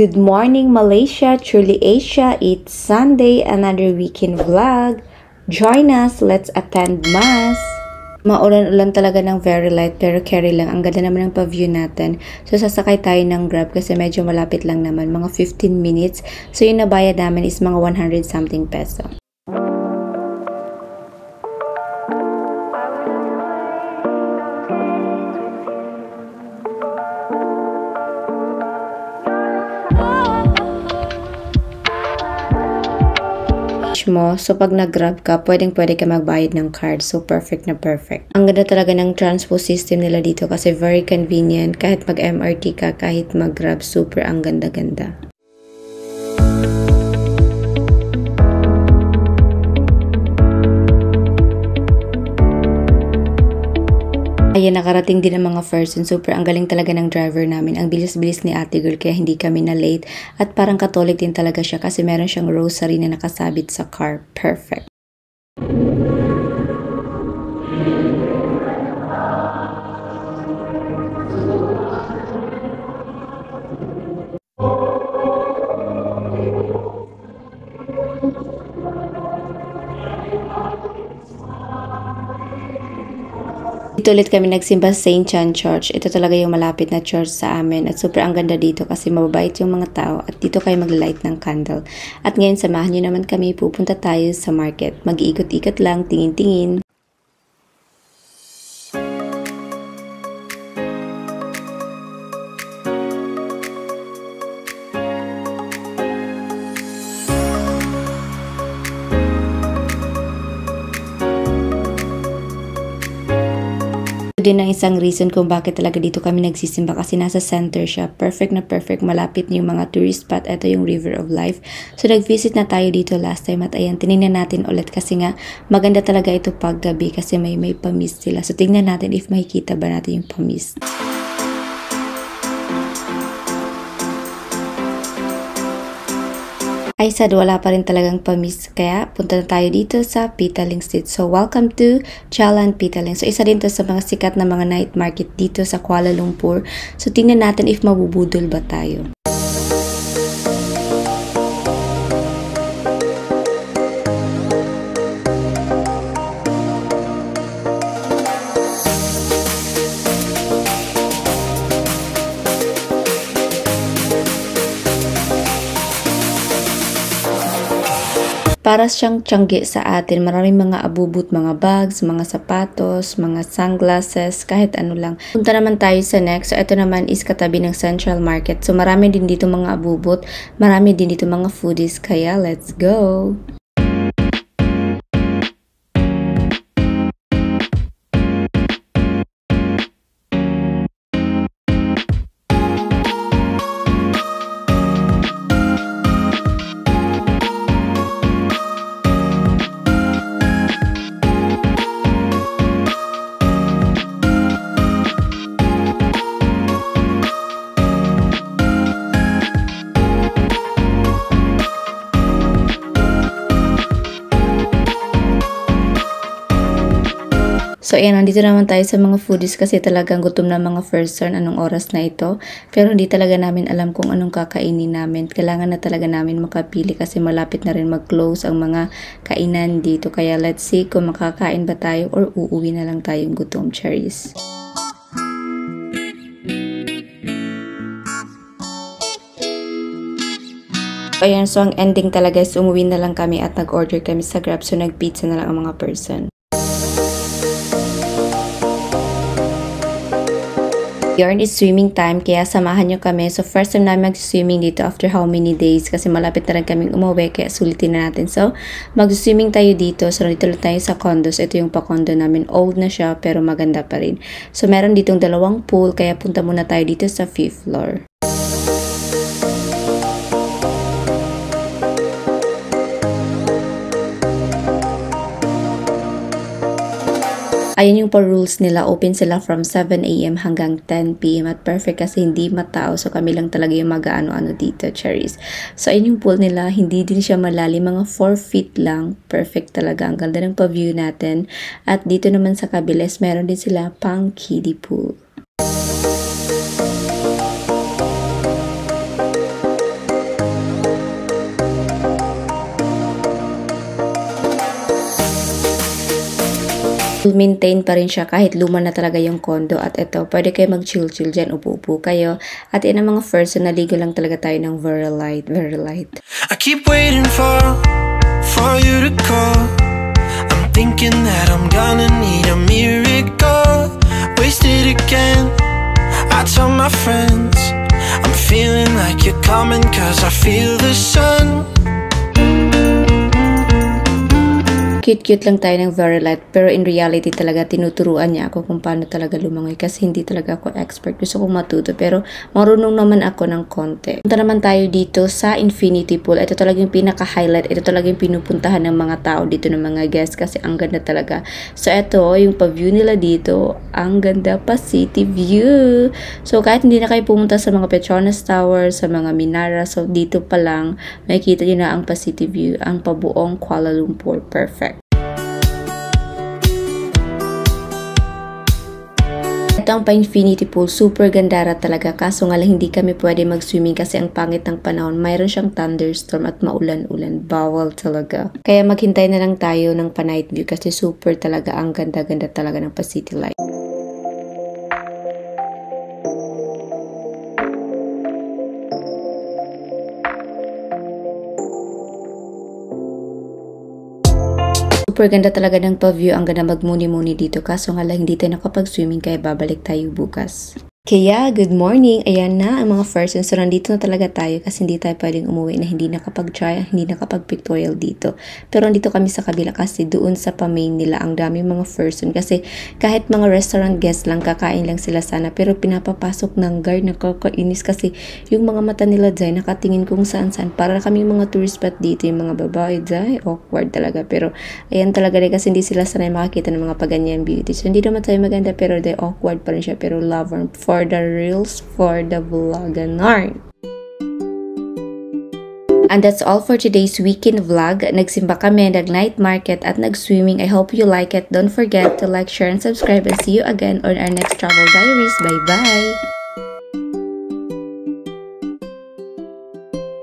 Good morning Malaysia, truly Asia, it's Sunday, another weekend vlog. Join us, let's attend mass. Maulan-ulan talaga ng very light pero carry lang. Ang ganda naman ng pa-view natin. So sasakay tayo ng Grab kasi medyo malapit lang naman, mga 15 minutes. So yung nabayad namin is mga 100 something peso. Mo. So, pag nag-grab ka, pwede ka magbayad ng card. So, perfect na perfect. Ang ganda talaga ng transport system nila dito kasi very convenient. Kahit mag-MRT ka, kahit mag-grab, super ang ganda-ganda. Ayan, nakarating din ang mga first and super ang galing talaga ng driver namin. Ang bilis-bilis ni ate girl kaya hindi kami na late. At parang Catholic din talaga siya kasi meron siyang rosary na nakasabit sa car. Perfect. Dito ulit kami nagsimba sa St. John Church. Ito talaga yung malapit na church sa amin. At super ang ganda dito kasi mababait yung mga tao. At dito kayo mag-light ng candle. At ngayon samahan nyo naman kami. Pupunta tayo sa market. Mag-iikot-ikot lang, tingin-tingin. Din ang isang reason kung bakit talaga dito kami nagsisimba kasi nasa center siya. Perfect na perfect. Malapit yung mga tourist spot. Ito yung River of Life. So nag-visit na tayo dito last time at ayan, tinignan natin ulit kasi nga maganda talaga ito pag gabi kasi may pamist sila. So tingnan natin if makikita ba natin yung pamist. I said wala pa rin talagang pamis kaya punta na tayo dito sa Petaling Street. So welcome to Jalan Petaling. So isa din to sa mga sikat na mga night market dito sa Kuala Lumpur. So tingnan natin if mabubudol ba tayo. Para siyang tiyangge sa atin, maraming mga abubot, mga bags, mga sapatos, mga sunglasses, kahit ano lang. Punta naman tayo sa next. So, ito naman is katabi ng Central Market. So, marami din dito mga abubot, marami din dito mga foodies. Kaya, let's go! So, ayan, nandito naman tayo sa mga foodies kasi talagang gutom na mga first turn anong oras na ito. Pero hindi talaga namin alam kung anong kakainin namin. Kailangan na talaga namin makapili kasi malapit na rin mag-close ang mga kainan dito. Kaya let's see kung makakain ba tayo or uuwi na lang tayong gutom, cherries. Ayan, so ang ending talaga is umuwi na lang kami at nag-order kami sa Grab. So, nag-pizza na lang ang mga person. Yarn is swimming time, kaya samahan nyo kami. So, first time namin mag-swimming dito after how many days kasi malapit na rin kaming umuwi kaya sulitin na natin. So, mag-swimming tayo dito. So, dito lang tayo sa condos. Ito yung pa-condo namin. Old na siya pero maganda pa rin. So, meron ditong dalawang pool kaya punta muna tayo dito sa 5th floor. Ayun yung pa-rules nila. Open sila from 7 AM hanggang 10 PM at perfect kasi hindi matao. So kami lang talaga yung mag-ano-ano dito, cherries. So ayun yung pool nila. Hindi din siya malalim. Mga 4 feet lang. Perfect talaga. Ang ganda ng pa-view natin. At dito naman sa kabiles, meron din sila pang kiddie pool. Maintain pa rin siya kahit luma na talaga yung condo. At ito, pwede kayo mag-chill-chill dyan, upo-upo kayo. At yan ang mga first na naligo lang talaga tayo ng very light, very light. I keep waiting for you to call. I'm thinking that I'm gonna need a miracle. Wasted again, I tell my friends I'm feeling like you're coming, cause I feel the sun. Cute-cute lang tayo ng very light, pero in reality talaga tinuturuan niya ako kung paano talaga lumangoy kasi hindi talaga ako expert. Gusto kong matuto pero marunong naman ako ng konti. Punta naman tayo dito sa infinity pool. Ito talaga yung pinaka-highlight. Ito talaga yung pinupuntahan ng mga tao dito, ng mga guests kasi ang ganda talaga. So ito, yung pa-view nila dito, ang ganda pa, city view. So kahit hindi na kayo pumunta sa mga Petronas Tower, sa mga Minara, so dito pa lang makikita nyo na ang pa-city view, ang pabuong Kuala Lumpur. Perfect. Ito ang pa-infinity pool, super gandara talaga, kaso nga lang hindi kami pwede mag-swimming kasi ang pangit ng panahon, mayroon siyang thunderstorm at maulan-ulan, bawal talaga. Kaya maghintay na lang tayo ng pa-night view kasi super talaga, ang ganda-ganda talaga ng pa-city light. Super ganda talaga ng pa-view, ang ganda magmuni-muni dito kaso nga lang hindi tayo nakapag-swimming kaya babalik tayo bukas. Kaya, good morning! Ayan na ang mga first. So, nandito na talaga tayo kasi hindi tayo pwedeng umuwi na hindi nakapag-try, hindi nakapag-pictorial dito. Pero nandito kami sa kabila kasi doon sa pa-main nila ang daming mga first. Kasi kahit mga restaurant guests lang, kakain lang sila sana. Pero pinapapasok ng guard, nakakainis kasi yung mga mata nila dyan, nakatingin kung saan-saan. Para kami mga tourist spot dito, yung mga babae dyan, awkward talaga. Pero ayan talaga rin kasi hindi sila sanay makakita ng mga paganyan beauty. So, hindi naman tayo maganda pero they awkward pa rin siya. Pero love for the reels, for the vlog, ganarn. And that's all for today's weekend vlog. Nagsimba kami, nag-night market at nag-swimming. I hope you like it. Don't forget to like, share, and subscribe and see you again on our next travel diaries. Bye-bye!